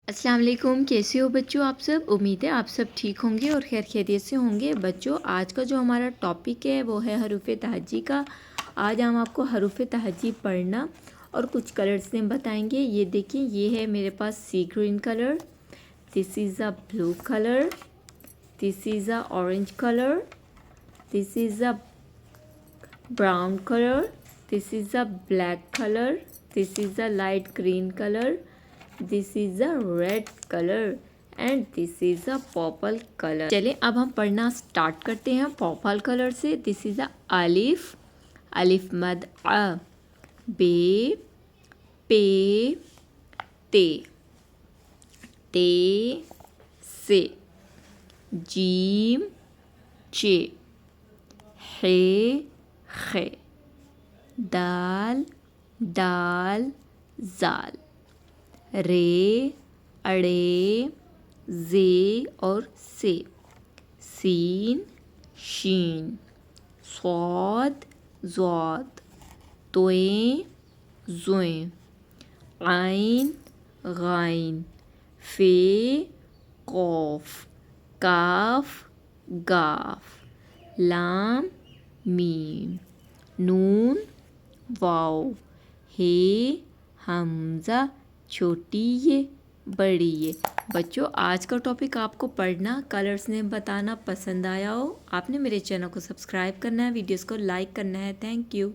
अस्सलाम वालेकुम। कैसे हो बच्चों आप सब? उम्मीद है आप सब ठीक होंगे और खैर खैरियत से होंगे। बच्चों आज का जो हमारा टॉपिक है वो है हरूफ तहज्जी का। आज हम आपको हरूफ तहज्जी पढ़ना और कुछ कलर्स नेम बताएंगे। ये देखिए, ये है मेरे पास सी green colour, this is a blue colour, this is a orange colour, this is a brown color, this is a black color, this is a light green color, this is a red color and this is a purple color। चलिए अब हम पढ़ना start करते हैं purple colour से। This is a अलिफ, अलिफ मद अ, बे, पे, ते, ते से, जीम, चे, हे, खे, दाल, दाल, जाल, रे, अड़े, जे और से, सीन, शीन, स्वाद, ज़्वाद, तोएं, ज़ोएं, आइन, गाइन, फे, कौफ, काफ, गाफ, लाम, मीम, नून, वाव, हे, हमज़ा, छोटी ये बड़ी ये। बच्चों आज का टॉपिक आपको पढ़ना, कलर्स ने बताना पसंद आया हो, आपने मेरे चैनल को सब्सक्राइब करना है, वीडियोस को लाइक करना है। Thank you.